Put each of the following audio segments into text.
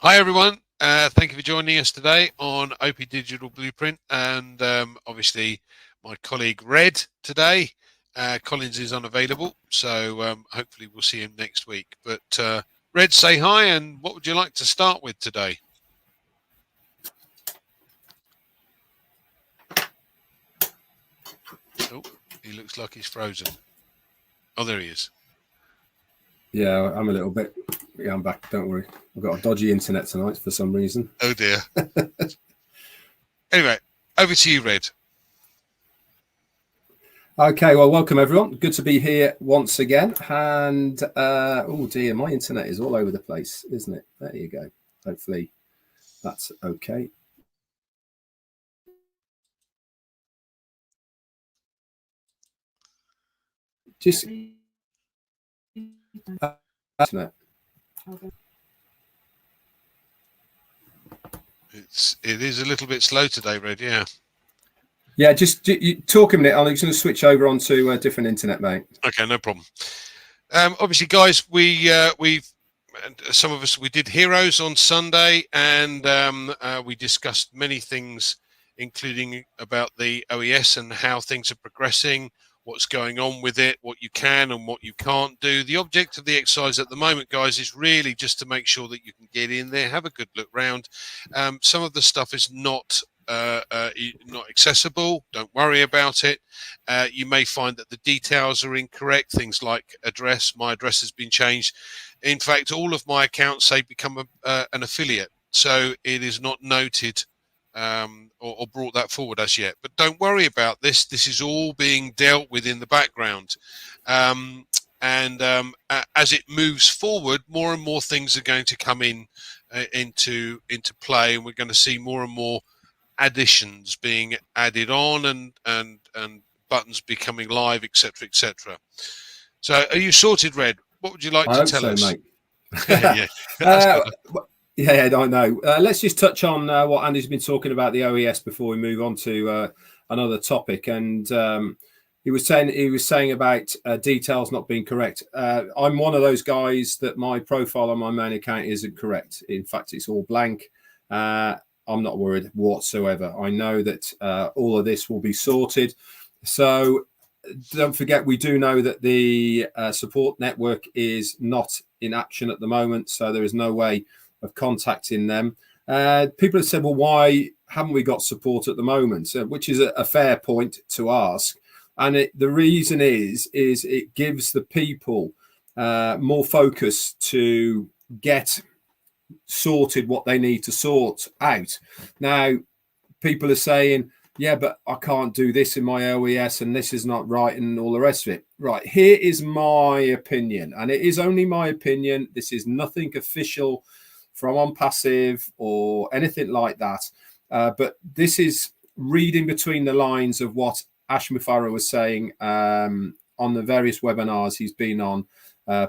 Hi everyone, thank you for joining us today on OP Digital Blueprint, and obviously my colleague Red today. Collins is unavailable, so hopefully we'll see him next week. But Red, say hi, and what would you like to start with today? Oh, he looks like he's frozen. Oh, there he is. Yeah, I'm a little bit. Yeah, I'm back. Don't worry. I've got a dodgy internet tonight for some reason. Oh dear. Anyway, over to you, Red. Okay, well, welcome everyone. Good to be here once again. And oh dear, my internet is all over the place, isn't it? There you go. Hopefully that's okay. Just internet. It is a little bit slow today, Red. Yeah. Yeah, just talk a minute. I'm just going to switch over onto a different internet, mate. Okay, no problem. Obviously, guys, we've some of us, we did Heroes on Sunday, and we discussed many things, including about the OES and how things are progressing, what's going on with it, what you can and what you can't do. The object of the exercise at the moment, guys, is really just to make sure that you can get in there, have a good look round. Some of the stuff is not accessible. Don't worry about it. You may find that the details are incorrect. Things like address, my address has been changed. In fact, all of my accounts say become an affiliate, so it is not noted or brought that forward as yet. But don't worry about this. This is all being dealt with in the background. And as it moves forward, more and more things are going to come into play, and we're going to see more and more additions being added on and buttons becoming live, etc., etc. So, are you sorted, Red? What would you like to tell us? Mate. Yeah, yeah, I know. Let's just touch on what Andy's been talking about the OES before we move on to another topic. And he was saying about details not being correct. I'm one of those guys that my profile on my main account isn't correct. In fact, it's all blank. I'm not worried whatsoever. I know that all of this will be sorted. So don't forget, we do know that the support network is not in action at the moment. So there is no way of contacting them. People have said, well, why haven't we got support at the moment? Which is a fair point to ask. And the reason is it gives the people more focus to get sorted what they need to sort out. Now, people are saying, yeah, but I can't do this in my OES and this is not right and all the rest of it. Right, here is my opinion, and it is only my opinion. This is nothing official from OnPassive or anything like that. But this is reading between the lines of what Ash Mufarah was saying on the various webinars he's been on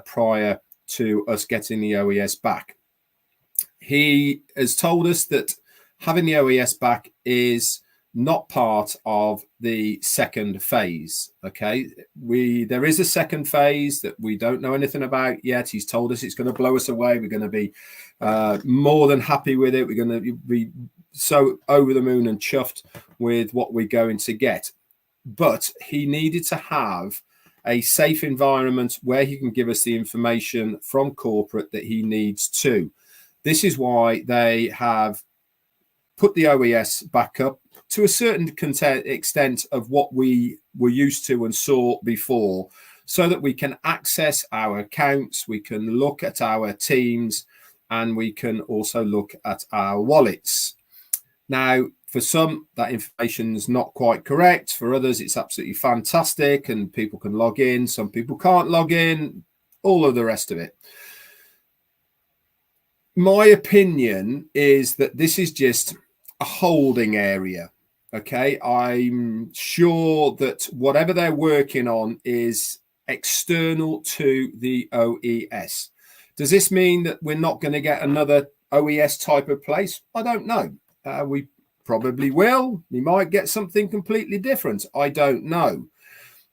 prior to us getting the OES back. He has told us that having the OES back is not part of the second phase. Okay, there is a second phase that we don't know anything about yet. He's told us it's going to blow us away. We're going to be more than happy with it. We're going to be so over the moon and chuffed with what we're going to get. But he needed to have a safe environment where he can give us the information from corporate that he needs to. This is why they have put the OES back up to a certain extent of what we were used to and saw before, so that we can access our accounts, we can look at our teams, and we can also look at our wallets. Now, for some, that information is not quite correct. For others, it's absolutely fantastic and people can log in. Some people can't log in, all of the rest of it. My opinion is that this is just a holding area. Okay, I'm sure that whatever they're working on is external to the OES. Does this mean that we're not going to get another OES type of place? I don't know. We probably will. We might get something completely different. I don't know.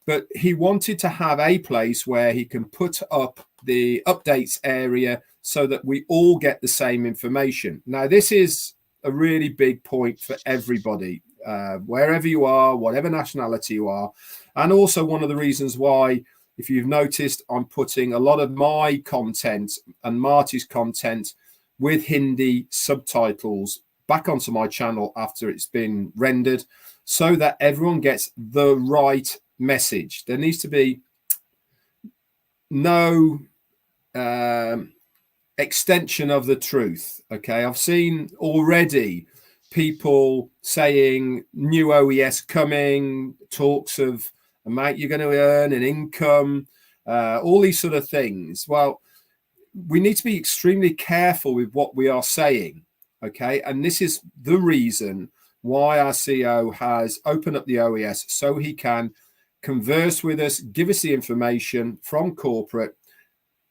But he wanted to have a place where he can put up the updates area so that we all get the same information. Now, this is a really big point for everybody, wherever you are, whatever nationality you are. And also one of the reasons why, if you've noticed, I'm putting a lot of my content and Marty's content with Hindi subtitles back onto my channel after it's been rendered, so that everyone gets the right message. There needs to be no extension of the truth. Okay, I've seen already people saying new OES coming, talks of amount you're going to earn, an income, all these sort of things. Well, we need to be extremely careful with what we are saying. Okay, and this is the reason why our CEO has opened up the OES, so he can converse with us, give us the information from corporate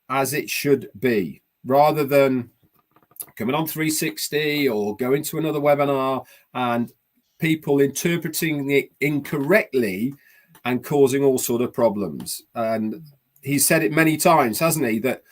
as it should be, rather than coming on 360 or going to another webinar and people interpreting it incorrectly and causing all sort of problems. And he's said it many times, hasn't he, that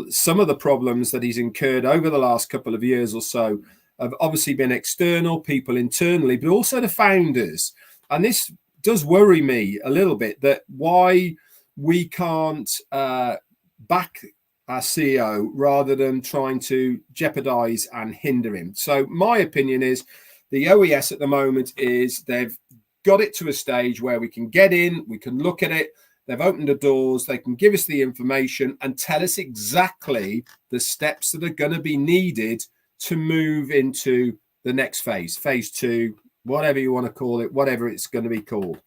some of the problems that he's incurred over the last couple of years or so have obviously been external, people internally, but also the founders. And this does worry me a little bit, that why we can't back our CEO rather than trying to jeopardize and hinder him. So my opinion is the OES at the moment is they've got it to a stage where we can get in, we can look at it, they've opened the doors, they can give us the information and tell us exactly the steps that are going to be needed to move into the next phase, phase 2, whatever you want to call it, whatever it's going to be called.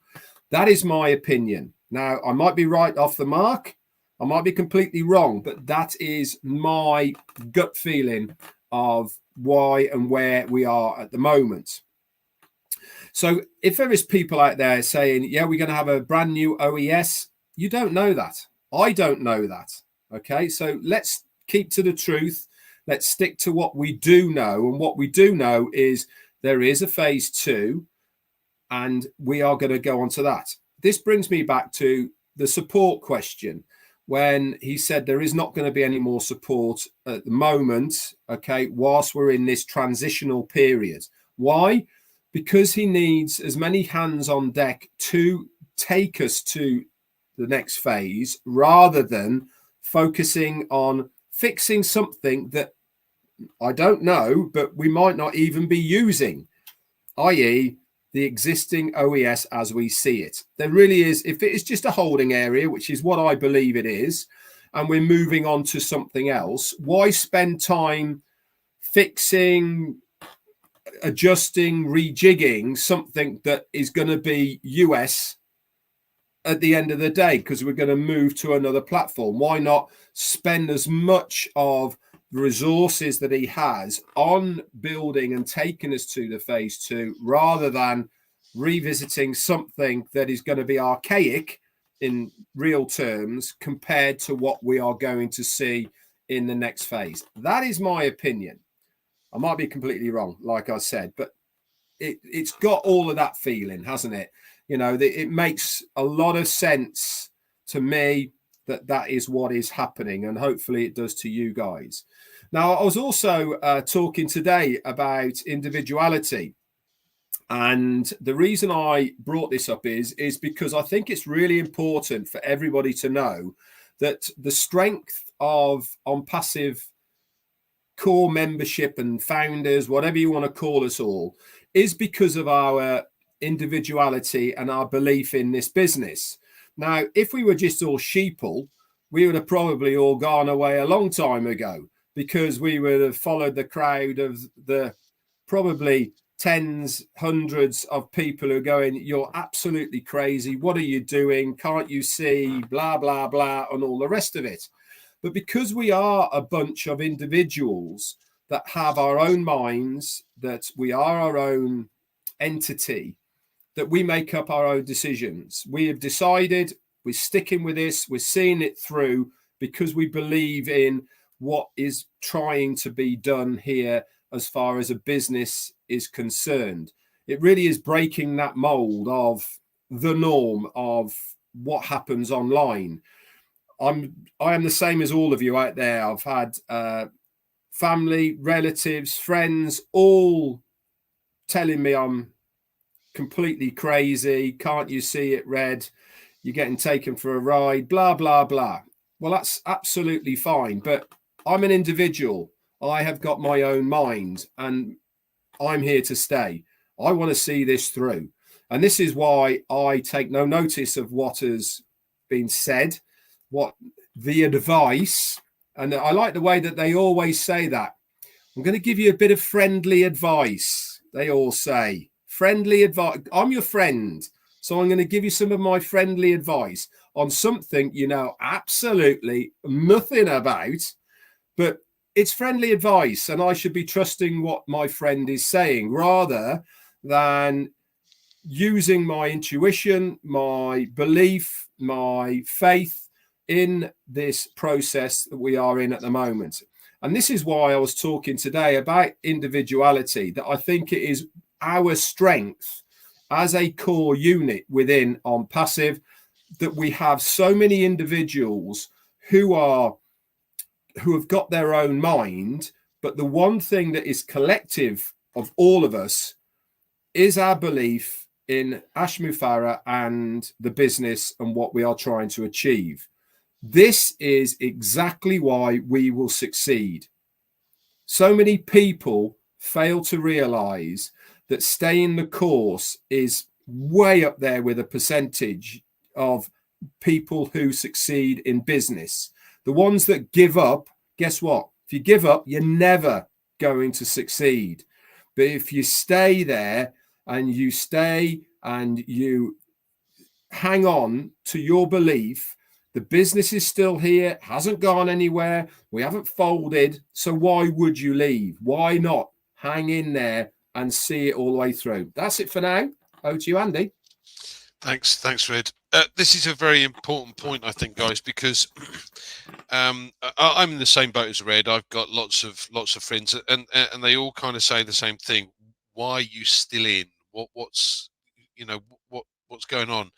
That is my opinion. Now, I might be right off the mark, I might be completely wrong, but that is my gut feeling of why and where we are at the moment. So if there is people out there saying, yeah, we're going to have a brand new OES, you don't know that. I don't know that. Okay, so let's keep to the truth. Let's stick to what we do know. And what we do know is there is a phase 2 and we are going to go on to that. This brings me back to the support question, when he said there is not going to be any more support at the moment, okay, whilst we're in this transitional period. Why? Because he needs as many hands on deck to take us to the next phase, rather than focusing on fixing something that I don't know, but we might not even be using, i.e. the existing OES as we see it. There really is, if it is just a holding area, which is what I believe it is, and we're moving on to something else, why spend time fixing, adjusting, rejigging something that is going to be US at the end of the day, because we're going to move to another platform? Why not spend as much of the resources that he has on building and taking us to the phase 2, rather than revisiting something that is going to be archaic in real terms compared to what we are going to see in the next phase? That is my opinion. I might be completely wrong, like I said, but it's got all of that feeling, hasn't it? You know, it makes a lot of sense to me that that is what is happening, and hopefully it does to you guys. Now, I was also talking today about individuality, and the reason I brought this up is because I think it's really important for everybody to know that the strength of OnPassive core membership and founders, whatever you want to call us all, is because of our individuality and our belief in this business. Now, if we were just all sheeple, we would have probably all gone away a long time ago, because we would have followed the crowd of the probably tens, hundreds of people who are going, you're absolutely crazy. What are you doing? Can't you see? Blah, blah, blah, and all the rest of it. But because we are a bunch of individuals that have our own minds, that we are our own entity, that we make up our own decisions. We have decided we're sticking with this, we're seeing it through, because we believe in what is trying to be done here as far as a business is concerned. It really is breaking that mold of the norm of what happens online. I am the same as all of you out there. I've had family, relatives, friends, all telling me I'm completely crazy. Can't you see it, Red? You're getting taken for a ride, blah, blah, blah. Well, that's absolutely fine. But I'm an individual. I have got my own mind and I'm here to stay. I want to see this through. And this is why I take no notice of what has been said, what the advice. And I like the way that they always say that. I'm going to give you a bit of friendly advice. They all say friendly advice. I'm your friend. So I'm going to give you some of my friendly advice on something you know absolutely nothing about, but it's friendly advice and I should be trusting what my friend is saying rather than using my intuition, my belief, my faith in this process that we are in at the moment. And this is why I was talking today about individuality, that I think it is our strength as a core unit within OnPassive, that we have so many individuals who have got their own mind, but the one thing that is collective of all of us is our belief in Ashmu Farah and the business and what we are trying to achieve. This is exactly why we will succeed. So many people fail to realize that staying the course is way up there with a percentage of people who succeed in business. The ones that give up, guess what? If you give up, you're never going to succeed. But if you stay there and you hang on to your belief, the business is still here, hasn't gone anywhere, we haven't folded, so why would you leave? Why not hang in there and see it all the way through? That's it for now. Over to you, Andy. Thanks, Red. This is a very important point, I think, guys, because I'm in the same boat as Red. I've got lots of friends, and they all kind of say the same thing. Why are you still in? What's going on?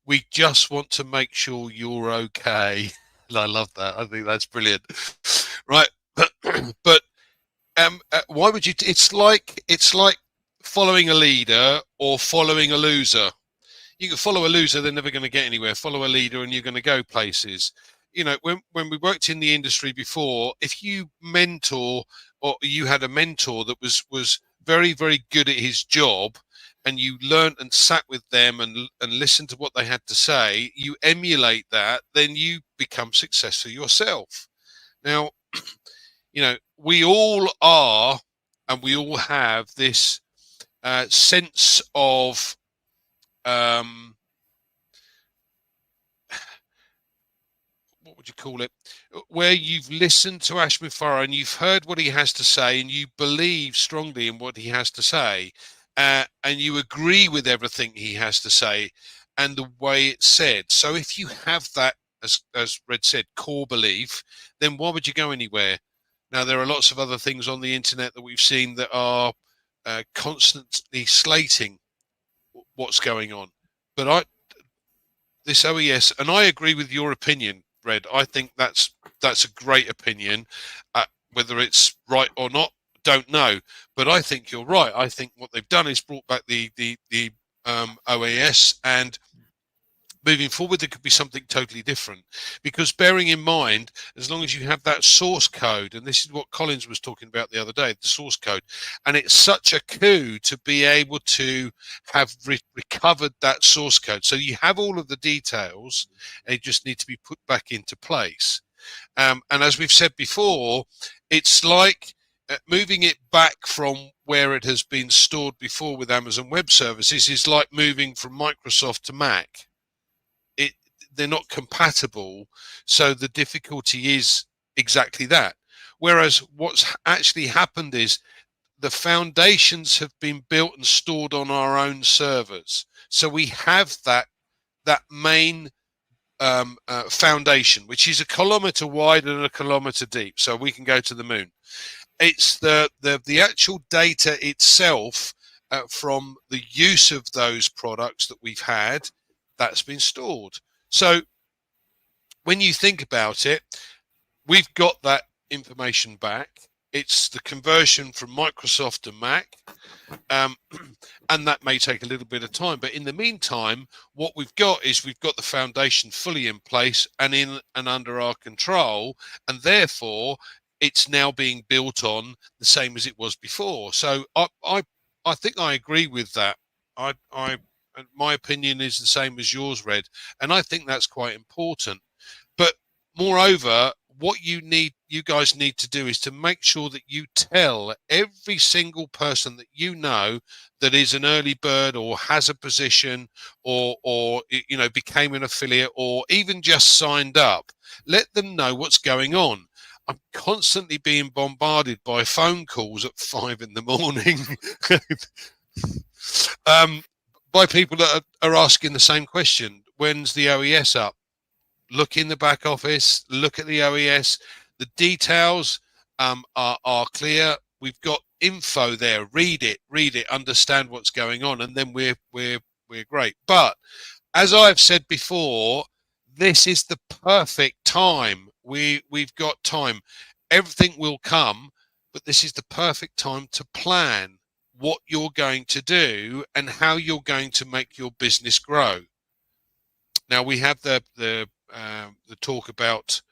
We just want to make sure you're okay. I love that. I think that's brilliant. Right, but why would you? It's like following a leader or following a loser. You can follow a loser, they're never going to get anywhere. Follow a leader and you're going to go places. You know, when we worked in the industry before, if you mentor or you had a mentor that was very, very good at his job and you learned and sat with them and listened to what they had to say, you emulate that, then you become successful yourself. Now, you know, we all are and we all have this sense of what would you call it, where you've listened to Ashmu Farah and you've heard what he has to say and you believe strongly in what he has to say, and you agree with everything he has to say and the way it's said. So if you have that, as Red said, core belief, then why would you go anywhere? Now, there are lots of other things on the internet that we've seen that are constantly slating what's going on. But this OES, and I agree with your opinion, Red. I think that's a great opinion. Whether it's right or not, don't know. But I think you're right. I think what they've done is brought back the OAS, and moving forward, there could be something totally different. Because bearing in mind, as long as you have that source code, and this is what Collins was talking about the other day, the source code, and it's such a coup to be able to have recovered that source code. So you have all of the details, and they just need to be put back into place. And as we've said before, it's like moving it back from where it has been stored before with Amazon Web Services is like moving from Microsoft to Mac. They're not compatible, so the difficulty is exactly that. Whereas what's actually happened is the foundations have been built and stored on our own servers, so we have that main foundation, which is 1 kilometer wide and 1 kilometer deep, so we can go to the moon. It's the actual data itself from the use of those products that we've had that's been stored. So when you think about it, we've got that information back. It's the conversion from Microsoft to Mac. And that may take a little bit of time, but in the meantime, what we've got is we've got the foundation fully in place and in and under our control, and therefore it's now being built on the same as it was before. So I think I agree with that. My opinion is the same as yours, Red, and I think that's quite important. But moreover, what you guys need to do is to make sure that you tell every single person that you know that is an early bird or has a position or you know, became an affiliate or even just signed up. Let them know what's going on. I'm constantly being bombarded by phone calls at 5 in the morning by people that are asking the same question. When's the OES up? Look in the back office, look at the OES. The details are clear. We've got info there. Read it, understand what's going on, and then we're great. But as I've said before, this is the perfect time. We've got time. Everything will come, but this is the perfect time to plan what you're going to do and how you're going to make your business grow. Now we have the talk about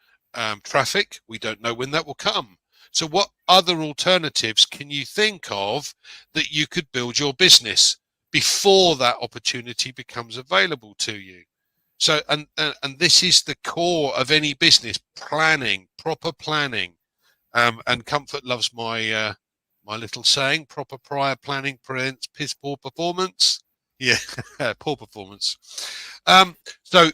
traffic. We don't know when that will come. So what other alternatives can you think of that you could build your business before that opportunity becomes available to you? So and this is the core of any business: planning, proper planning. And Comfort loves my my little saying: proper prior planning prevents piss poor performance. Yeah, poor performance. So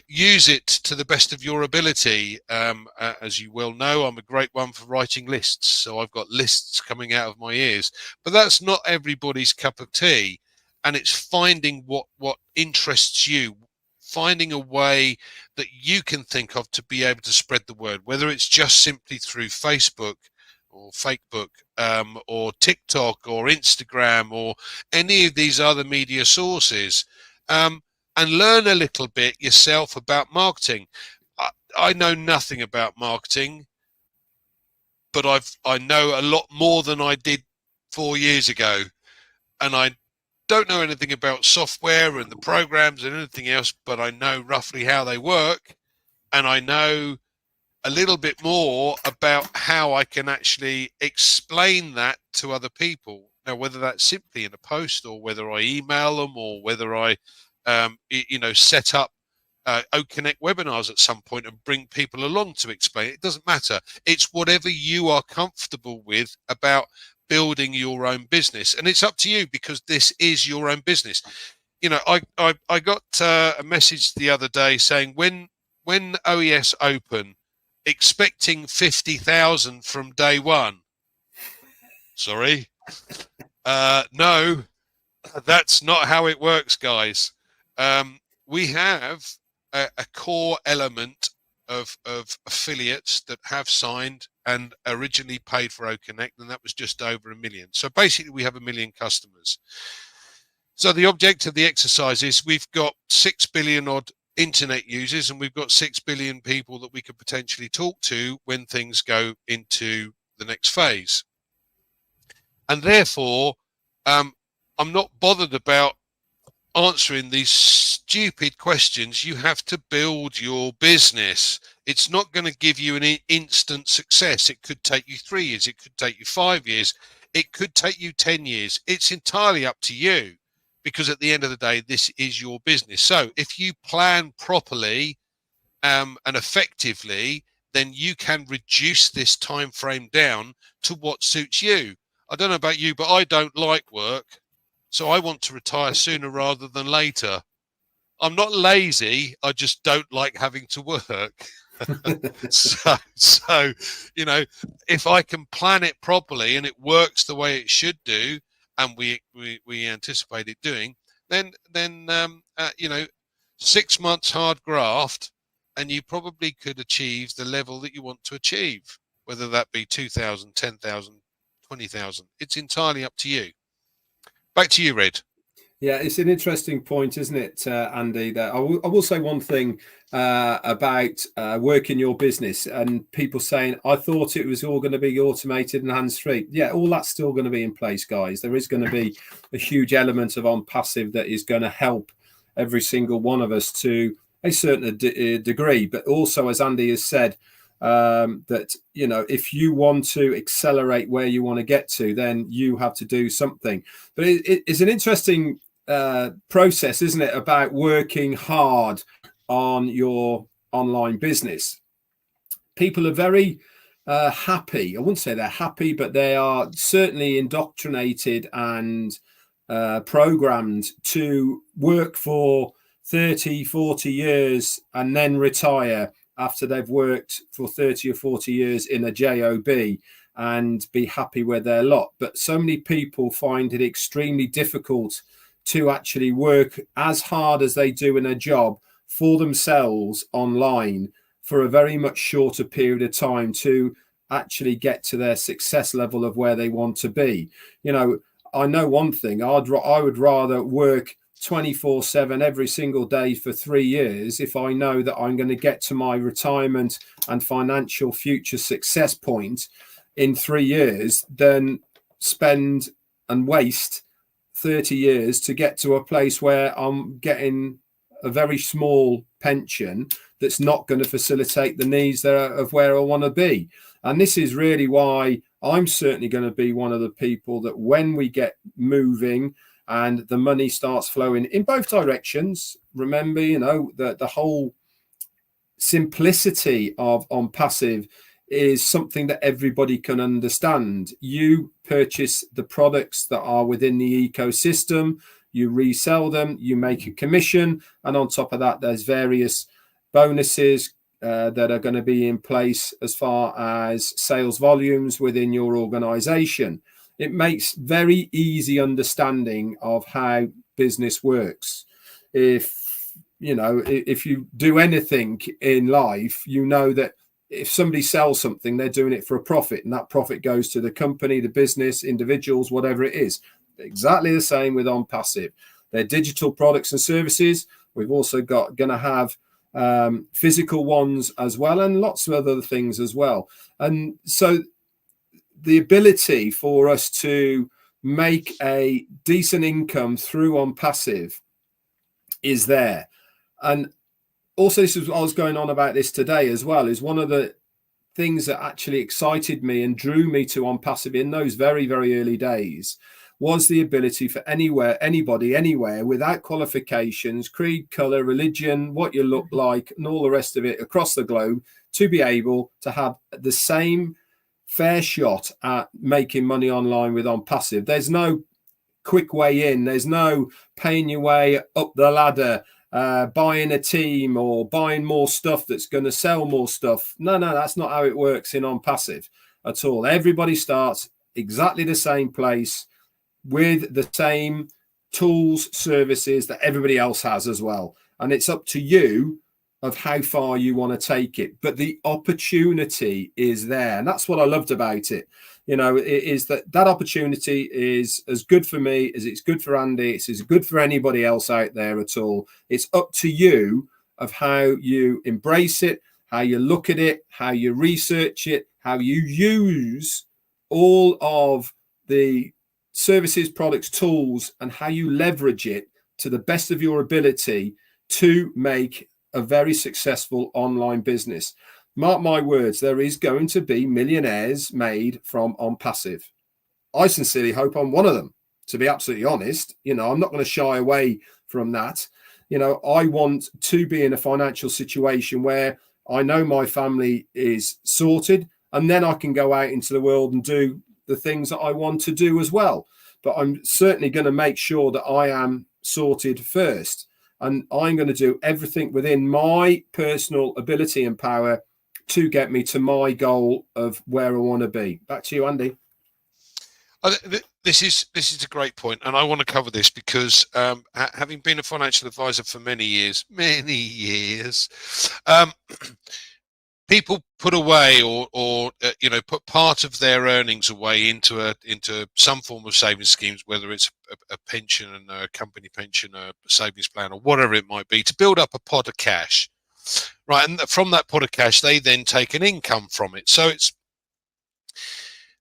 use it to the best of your ability. As you well know, I'm a great one for writing lists. So I've got lists coming out of my ears. But that's not everybody's cup of tea. And it's finding what interests you, finding a way that you can think of to be able to spread the word, whether it's just simply through Facebook or Fakebook, or TikTok or Instagram or any of these other media sources, and learn a little bit yourself about marketing. I know nothing about marketing, but I know a lot more than I did 4 years ago, and I don't know anything about software and the programs and anything else, but I know roughly how they work, and I know a little bit more about how I can actually explain that to other people. Now, whether that's simply in a post or whether I email them or whether I, set up OCONNECT webinars at some point and bring people along to explain it doesn't matter. It's whatever you are comfortable with about building your own business. And it's up to you, because this is your own business. You know, I got a message the other day saying when OES open, expecting 50,000 from day one. Sorry. No, that's not how it works, guys. We have a core element of affiliates that have signed and originally paid for OCONNECT, and that was just over 1 million. So basically we have 1 million customers. So the object of the exercise is we've got 6 billion odd internet users, and we've got 6 billion people that we could potentially talk to when things go into the next phase. And therefore, I'm not bothered about answering these stupid questions. You have to build your business. It's not going to give you an instant success. It could take you 3 years. It could take you 5 years. It could take you 10 years. It's entirely up to you, because at the end of the day, this is your business. So if you plan properly and effectively, then you can reduce this time frame down to what suits you. I don't know about you, but I don't like work. So I want to retire sooner rather than later. I'm not lazy. I just don't like having to work. so, you know, if I can plan it properly and it works the way it should do, and we anticipate it doing, then 6 months hard graft, and you probably could achieve the level that you want to achieve, whether that be 2,000, 10,000, 20,000. It's entirely up to you. Back to you, Red. Yeah, it's an interesting point, isn't it, Andy? That I will say one thing about working your business and people saying, I thought it was all going to be automated and hands-free. Yeah, all that's still going to be in place, guys. There is going to be a huge element of OnPassive that is going to help every single one of us to a certain degree. But also, as Andy has said, that, you know, if you want to accelerate where you want to get to, then you have to do something. But it's an interesting process, isn't it, about working hard on your online business. People are very happy. I wouldn't say they're happy, but they are certainly indoctrinated and programmed to work for 30, 40 years and then retire after they've worked for 30 or 40 years in a job and be happy with their lot. But so many people find it extremely difficult to actually work as hard as they do in a job for themselves online for a very much shorter period of time to actually get to their success level of where they want to be. You know, I know one thing, I would rather work 24/7 every single day for 3 years if I know that I'm going to get to my retirement and financial future success point in 3 years than spend and waste 30 years to get to a place where I'm getting a very small pension that's not going to facilitate the needs of where I want to be. And this is really why I'm certainly going to be one of the people that when we get moving and the money starts flowing in both directions, remember, you know, the whole simplicity of OnPassive is something that everybody can understand. You purchase the products that are within the ecosystem, you resell them, you make a commission, and on top of that, there's various bonuses that are going to be in place as far as sales volumes within your organization. It makes very easy understanding of how business works. If you do anything in life, you know that if somebody sells something, they're doing it for a profit, and that profit goes to the company, the business, individuals, whatever it is. Exactly the same with OnPassive. They're digital products and services. We've also going to have physical ones as well, and lots of other things as well. And so the ability for us to make a decent income through OnPassive is there. And also, this is what I was going on about this today as well, is one of the things that actually excited me and drew me to OnPassive in those very, very early days was the ability for anybody, anywhere, without qualifications, creed, color, religion, what you look like, and all the rest of it across the globe, to be able to have the same fair shot at making money online with OnPassive. There's no quick way in. There's no paying your way up the ladder, buying a team or buying more stuff that's going to sell more stuff. No, that's not how it works in OnPassive at all. Everybody starts exactly the same place with the same tools, services that everybody else has as well. And it's up to you of how far you want to take it. But the opportunity is there. And that's what I loved about it. You know, it is that opportunity is as good for me as it's good for Andy. It's as good for anybody else out there at all. It's up to you of how you embrace it, how you look at it, how you research it, how you use all of the services, products, tools, and how you leverage it to the best of your ability to make a very successful online business. Mark my words, there is going to be millionaires made from OnPassive. I sincerely hope I'm one of them, to be absolutely honest. You know, I'm not going to shy away from that. You know, I want to be in a financial situation where I know my family is sorted, and then I can go out into the world and do the things that I want to do as well. But I'm certainly going to make sure that I am sorted first. And I'm going to do everything within my personal ability and power to get me to my goal of where I want to be. Back to you, Andy. This is a great point, and I want to cover this because having been a financial advisor for many years, people put away or put part of their earnings away into some form of savings schemes, whether it's a pension and a company pension, a savings plan, or whatever it might be, to build up a pot of cash, right? And from that pot of cash, they then take an income from it. So it's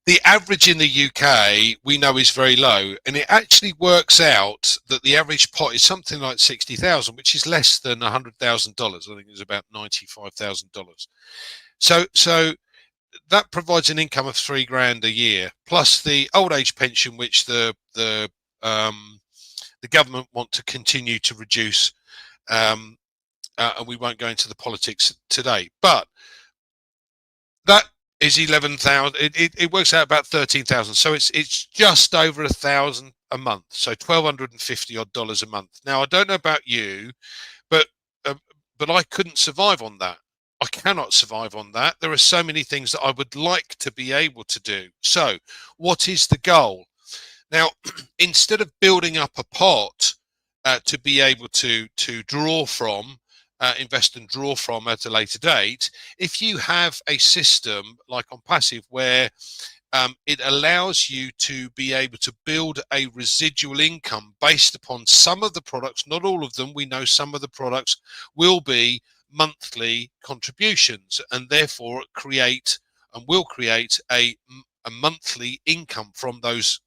the average in the UK, we know, is very low, and it actually works out that the average pot is something like 60,000, which is less than $100,000. I think it's about $95,000. So that provides an income of $3,000 a year, plus the old age pension, which the government want to continue to reduce, and we won't go into the politics today, but that is 11,000. It works out about 13,000. So it's just over 1,000 a month. So $1,250 odd a month. Now I don't know about you, but I couldn't survive on that. I cannot survive on that. There are so many things that I would like to be able to do. So what is the goal? Now, instead of building up a pot to be able to draw from, invest and draw from at a later date, if you have a system like OnPassive where it allows you to be able to build a residual income based upon some of the products, not all of them, we know some of the products will be monthly contributions, and therefore will create a monthly income from those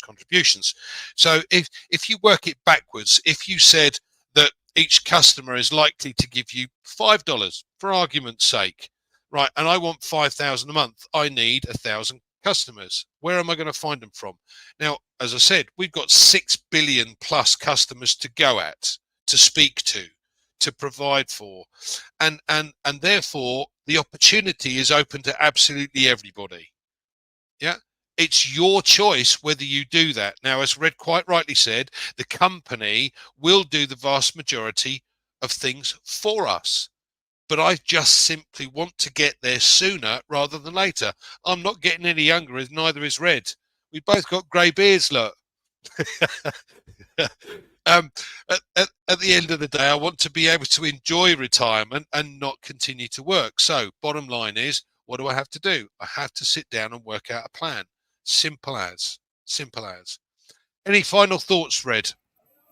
contributions. So if you work it backwards, if you said that each customer is likely to give you $5 for argument's sake, right? And I want 5,000 a month. I need 1,000 customers. Where am I going to find them from? Now, as I said, we've got 6 billion plus customers to go at, to speak to provide for, and therefore the opportunity is open to absolutely everybody. Yeah. It's your choice whether you do that. Now, as Red quite rightly said, the company will do the vast majority of things for us. But I just simply want to get there sooner rather than later. I'm not getting any younger, as neither is Red. We've both got grey beards, look. At the end of the day, I want to be able to enjoy retirement and not continue to work. So bottom line is, what do I have to do? I have to sit down and work out a plan. Simple as. Any final thoughts, Red?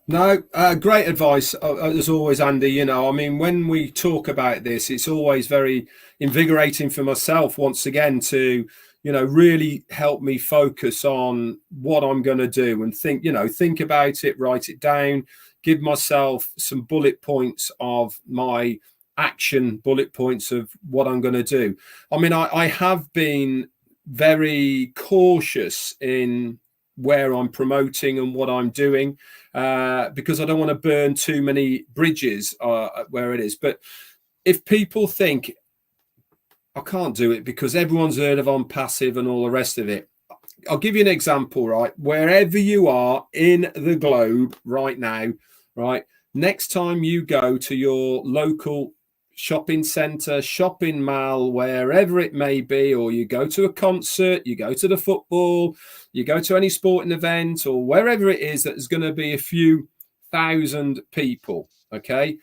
No, great advice as always, Andy. You know, I mean, when we talk about this, it's always very invigorating for myself once again to, you know, really help me focus on what I'm going to do and think about it, write it down, give myself some bullet points of my action, bullet points of what I'm going to do. I mean, I have been very cautious in where I'm promoting and what I'm doing, because I don't want to burn too many bridges where it is. But if people think I can't do it because everyone's heard of OnPassive and all the rest of it, I'll give you an example, right? Wherever you are in the globe right now, right? Next time you go to your local shopping center, shopping mall, wherever it may be, or you go to a concert, you go to the football, you go to any sporting event, or wherever it is that there's going to be a few thousand people, okay?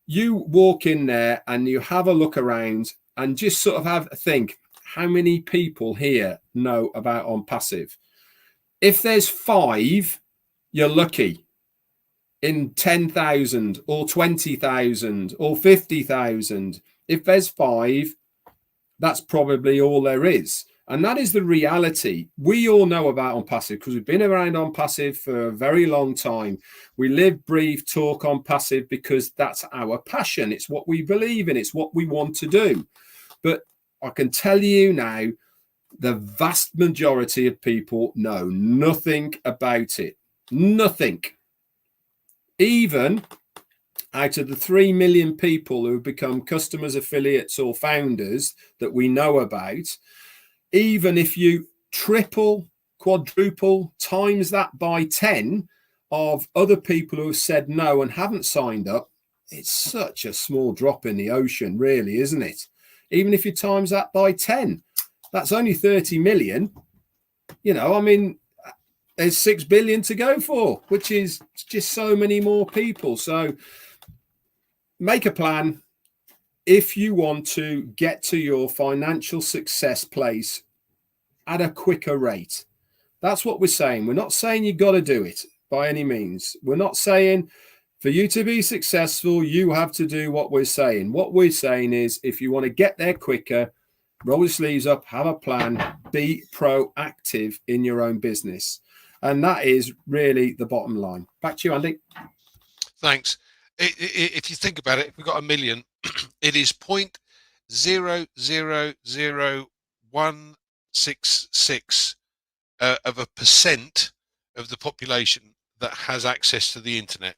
You walk in there and you have a look around and just sort of have a think, how many people here know about OnPassive? If there's 5, you're lucky. In 10,000 or 20,000 or 50,000, if there's 5, that's probably all there is. And that is the reality. We all know about OnPassive because we've been around OnPassive for a very long time. We live, breathe, talk OnPassive because that's our passion. It's what we believe in. It's what we want to do. But I can tell you now, the vast majority of people know nothing about it. Nothing. Even out of the 3 million people who have become customers, affiliates, or founders that we know about, even if you triple, quadruple, times that by 10 of other people who have said no and haven't signed up, it's such a small drop in the ocean, really, isn't it? Even if you times that by 10, that's only 30 million. You know, I mean, there's 6 billion to go for, which is just so many more people. So make a plan, if you want to get to your financial success place at a quicker rate. That's what we're saying. We're not saying you got to do it by any means. We're not saying for you to be successful, you have to do what we're saying. What we're saying is if you want to get there quicker, roll your sleeves up, have a plan, be proactive in your own business. And that is really the bottom line. Back to you, Andy. Thanks. If you think about it, if we've got 1 million, it is 0.000166 of a percent of the population that has access to the internet.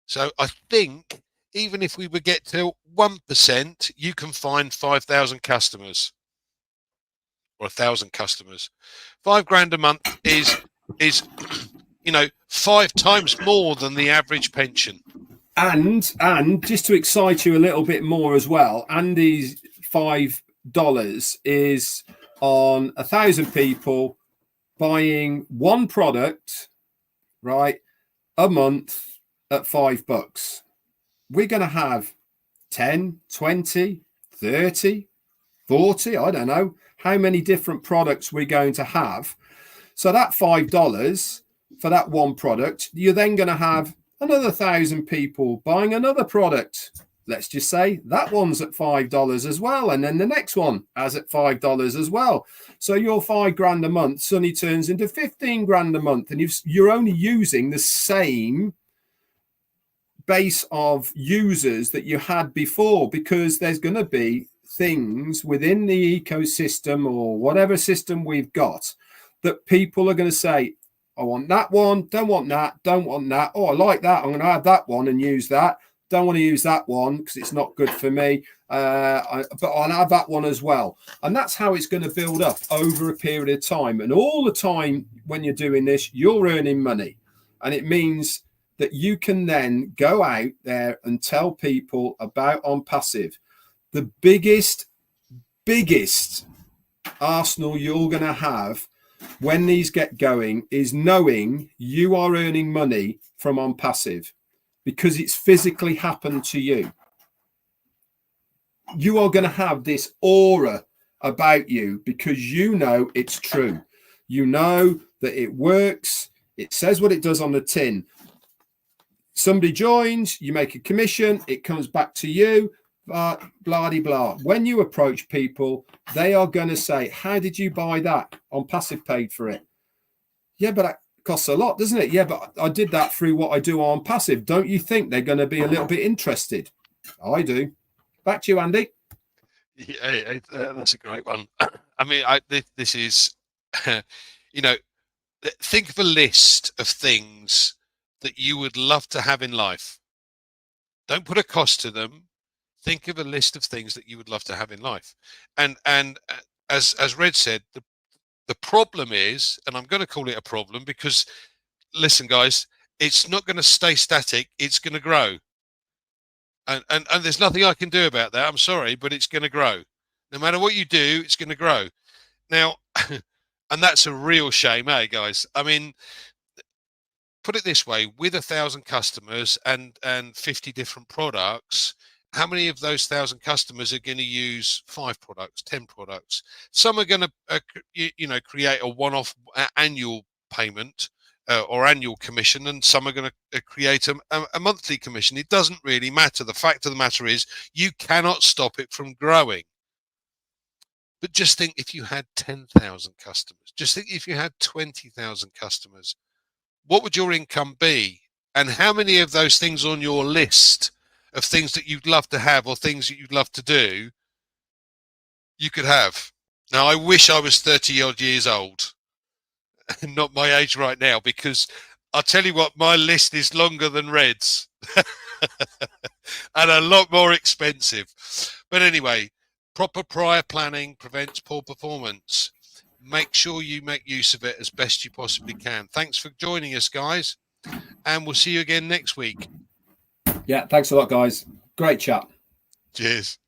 So I think even if we would get to 1%, you can find 5,000 customers or 1,000 customers. $5,000 a month is 5 times more than the average pension. And just to excite you a little bit more as well, Andy's $5 is on 1,000 people buying one product, right, a month at $5. We're going to have 10, 20, 30, 40, I don't know how many different products we're going to have. So that $5 for that one product, you're then going to have another 1,000 people buying another product. Let's just say that one's at $5 as well. And then the next one has at $5 as well. So your $5,000 a month suddenly turns into $15,000 a month. And you're only using the same base of users that you had before, because there's going to be things within the ecosystem or whatever system we've got that people are going to say, I want that one, don't want that, don't want that. Oh, I like that. I'm going to add that one and use that. Don't want to use that one because it's not good for me. But I'll have that one as well. And that's how it's going to build up over a period of time. And all the time when you're doing this, you're earning money. And it means that you can then go out there and tell people about OnPassive. The biggest arsenal you're going to have when these get going is knowing you are earning money from OnPassive, because it's physically happened to you. You are going to have this aura about you because you know it's true. You know that it works. It says what it does on the tin. Somebody joins, you make a commission, it comes back to you, blah, blah, blah. When you approach people, they are going to say, how did you buy that? OnPassive paid for it. Yeah, but that costs a lot, doesn't it? Yeah, but I did that through what I do on OnPassive. Don't you think they're going to be a little bit interested? I do. Back to you, Andy. Yeah, that's a great one. I mean, this is, think of a list of things that you would love to have in life. Don't put a cost to them. Think of a list of things that you would love to have in life. And as Red said, the problem is, and I'm going to call it a problem because, listen, guys, it's not going to stay static. It's going to grow. And there's nothing I can do about that. I'm sorry, but it's going to grow. No matter what you do, it's going to grow. Now, and that's a real shame, guys? I mean, put it this way, with 1,000 customers and 50 different products, how many of those 1,000 customers are going to use 5 products, 10 products? Some are going to, create a one-off annual payment or annual commission, and some are going to create a monthly commission. It doesn't really matter. The fact of the matter is you cannot stop it from growing. But just think if you had 10,000 customers, just think if you had 20,000 customers, what would your income be? And how many of those things on your list of things that you'd love to have or things that you'd love to do, you could have? Now, I wish I was 30 odd years old and not my age right now, because I'll tell you what, my list is longer than Red's and a lot more expensive. But anyway, proper prior planning prevents poor performance. Make sure you make use of it as best you possibly can. Thanks for joining us, guys, and we'll see you again next week. Yeah, thanks a lot, guys. Great chat. Cheers.